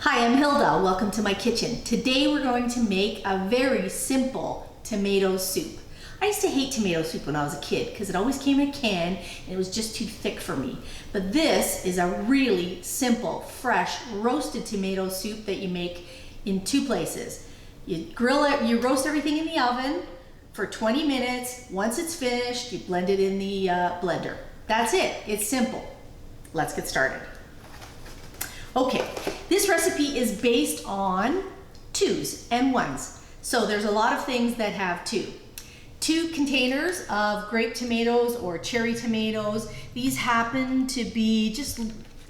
Hi, I'm Hilda. Welcome to my kitchen. Today we're going to make a very simple tomato soup. I used to hate tomato soup when I was a kid because it always came in a can and it was just too thick for me. But this is a really simple, fresh, roasted tomato soup that you make in two places. You grill it, you roast everything in the oven for 20 minutes. Once it's finished, you blend it in the blender. That's it. It's simple. Let's get started. Okay, this recipe is based on 2s and 1s. So there's a lot of things that have 2 containers of grape tomatoes or cherry tomatoes. These happen to be just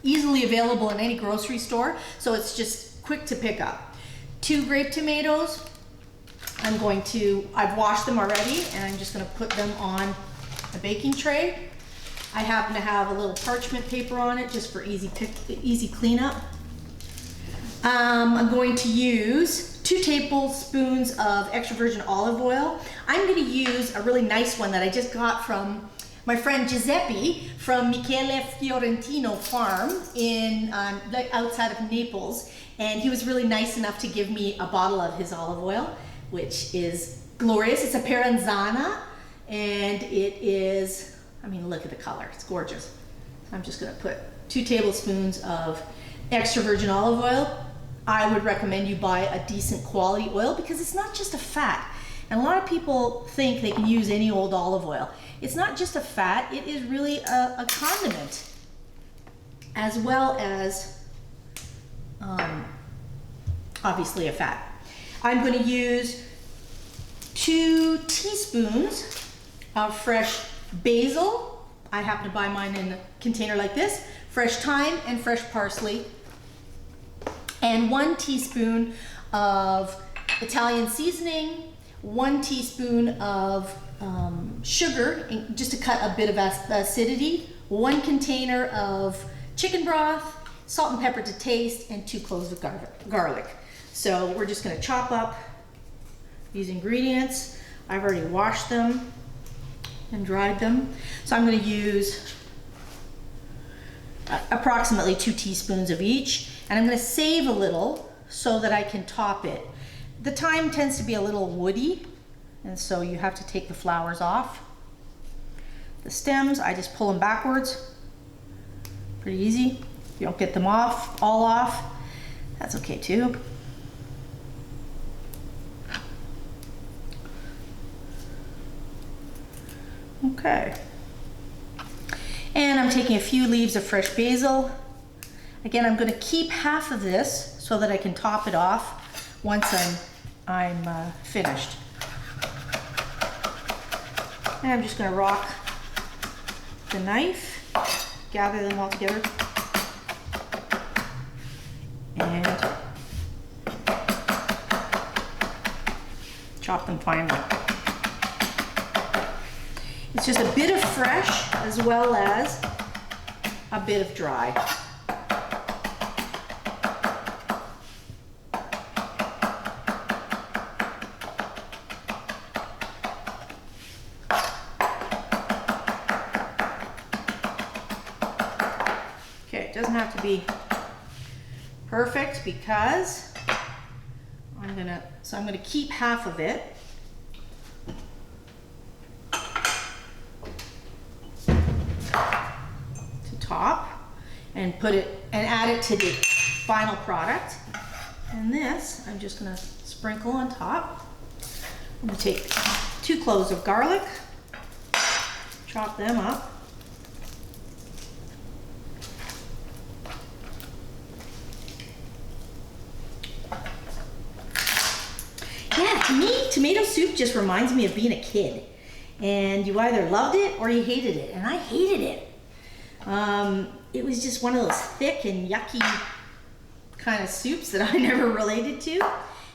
easily available in any grocery store, so it's just quick to pick up. 2 grape tomatoes. I've washed them already, and I'm just gonna put them on a baking tray. I happen to have a little parchment paper on it just for easy cleanup. I'm going to use 2 tablespoons of extra virgin olive oil. I'm going to use a really nice one that I just got from my friend Giuseppe from Michele Fiorentino Farm in outside of Naples, and he was really nice enough to give me a bottle of his olive oil, which is glorious. It's a Peranzana, and it is, I mean, look at the color, it's gorgeous. So I'm just gonna put 2 tablespoons of extra virgin olive oil. I would recommend you buy a decent quality oil because it's not just a fat. And a lot of people think they can use any old olive oil. It's not just a fat, it is really a condiment, as well as obviously a fat. I'm gonna use 2 teaspoons of fresh basil. I happen to buy mine in a container like this. Fresh thyme and fresh parsley. And 1 teaspoon of Italian seasoning, 1 teaspoon of sugar, just to cut a bit of acidity, 1 container of chicken broth, salt and pepper to taste, and 2 cloves of garlic. So we're just gonna chop up these ingredients. I've already washed them and dried them. So I'm going to use approximately 2 teaspoons of each, and I'm going to save a little so that I can top it. The thyme tends to be a little woody, and so you have to take the flowers off. The stems, I just pull them backwards. Pretty easy. If you don't get them all off, that's okay too. Okay, and I'm taking a few leaves of fresh basil. Again, I'm going to keep half of this so that I can top it off once I'm finished. And I'm just going to rock the knife, gather them all together, and chop them finely. It's just a bit of fresh as well as a bit of dry. Okay, it doesn't have to be perfect because I'm gonna keep half of it. Top and add it to the final product. And this I'm just going to sprinkle on top. I'm going to take 2 cloves of garlic, chop them up. Yeah, to me, tomato soup just reminds me of being a kid. And you either loved it or you hated it. And I hated it. It was just one of those thick and yucky kind of soups that I never related to.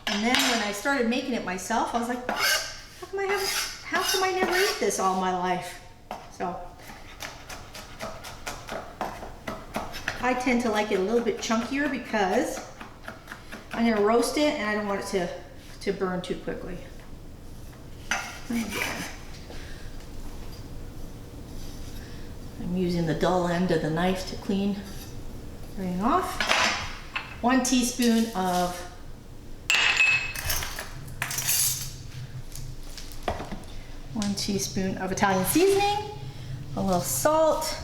And then when I started making it myself, I was like, how come I never eat this all my life? So I tend to like it a little bit chunkier because I'm going to roast it and I don't want it to burn too quickly. Again. I'm using the dull end of the knife to clean everything off. 1 teaspoon of Italian seasoning, a little salt,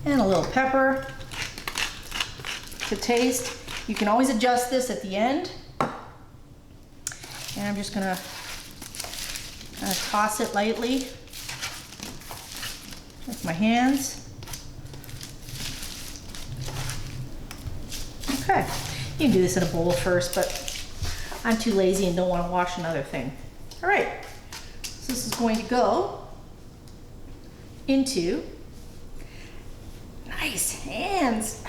and a little pepper to taste. You can always adjust this at the end. And I'm just gonna toss it lightly with my hands. Okay, you can do this in a bowl first, but I'm too lazy and don't want to wash another thing. All right, so this is going to go into, nice hands.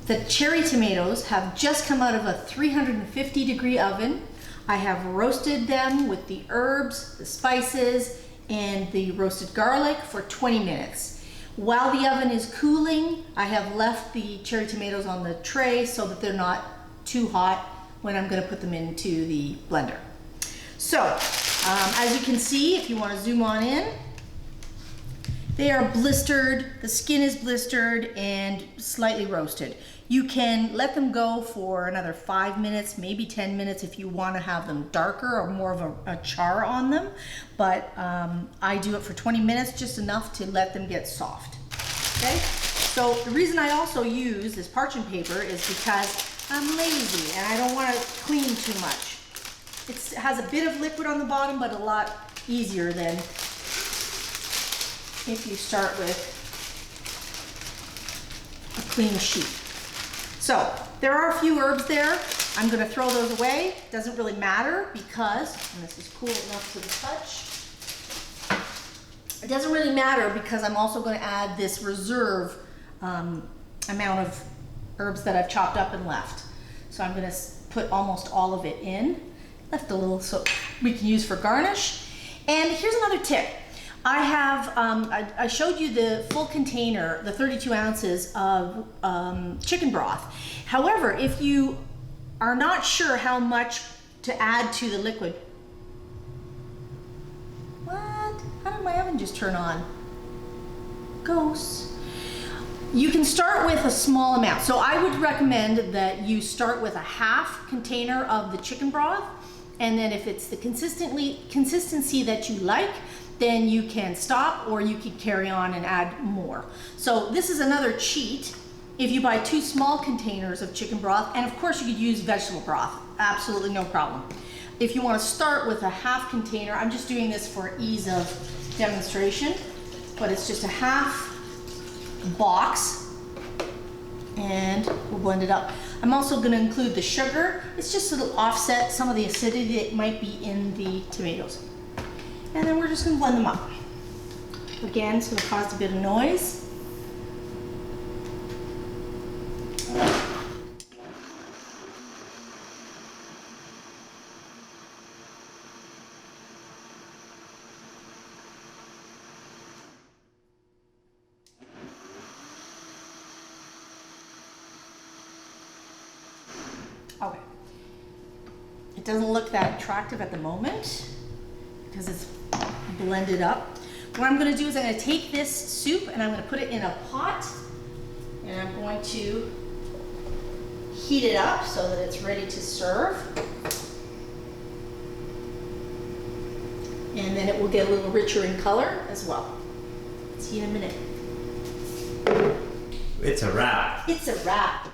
The cherry tomatoes have just come out of a 350-degree oven. I have roasted them with the herbs, the spices, and the roasted garlic for 20 minutes. While the oven is cooling, I have left the cherry tomatoes on the tray so that they're not too hot when I'm going to put them into the blender. So, as you can see, if you want to zoom on in, they are blistered, the skin is blistered and slightly roasted. You can let them go for another 5 minutes, maybe 10 minutes if you want to have them darker or more of a char on them. But I do it for 20 minutes, just enough to let them get soft. Okay? So the reason I also use this parchment paper is because I'm lazy and I don't want to clean too much. It has a bit of liquid on the bottom, but a lot easier than if you start with a clean sheet. So there are a few herbs there. I'm going to throw those away. Doesn't really matter because, and this is cool enough to the touch, it doesn't really matter because I'm also going to add this reserve amount of herbs that I've chopped up and left. So I'm going to put almost all of it in. Left a little so we can use for garnish. And here's another tip. I have, I showed you the full container, the 32 ounces of chicken broth. However, if you are not sure how much to add to the liquid, what? How did my oven just turn on? Ghosts. You can start with a small amount. So I would recommend that you start with a half container of the chicken broth, and then if it's the consistency that you like, then you can stop or you can carry on and add more. So this is another cheat. If you buy 2 small containers of chicken broth, and of course you could use vegetable broth, absolutely no problem. If you want to start with a half container, I'm just doing this for ease of demonstration, but it's just a half box and we'll blend it up. I'm also going to include the sugar. It's just to offset some of the acidity that might be in the tomatoes. And then we're just going to blend them up. Again, it's going to cause a bit of noise. Okay. It doesn't look that attractive at the moment because it's blended up. What I'm going to do is I'm going to take this soup and I'm going to put it in a pot and I'm going to heat it up so that it's ready to serve. And then it will get a little richer in color as well. See you in a minute. It's a wrap. It's a wrap.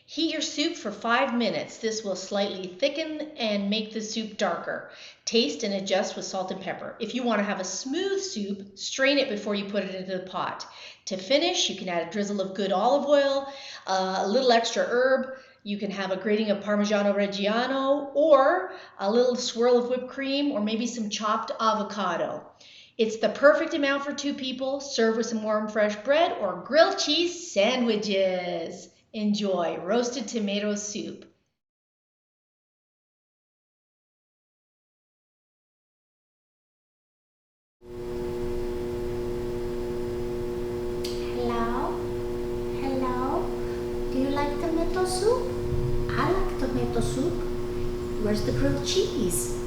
Heat your soup for 5 minutes. This will slightly thicken and make the soup darker. Taste and adjust with salt and pepper. If you want to have a smooth soup, strain it before you put it into the pot. To finish, you can add a drizzle of good olive oil, a little extra herb. You can have a grating of Parmigiano Reggiano or a little swirl of whipped cream or maybe some chopped avocado. It's the perfect amount for 2 people. Serve with some warm fresh bread or grilled cheese sandwiches. Enjoy roasted tomato soup. Hello? Hello? Do you like tomato soup? I like tomato soup. Where's the grilled cheese?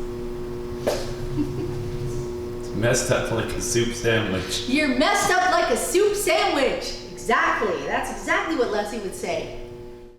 It's messed up like a soup sandwich. You're messed up like a soup sandwich. Exactly. That's exactly what Leslie would say.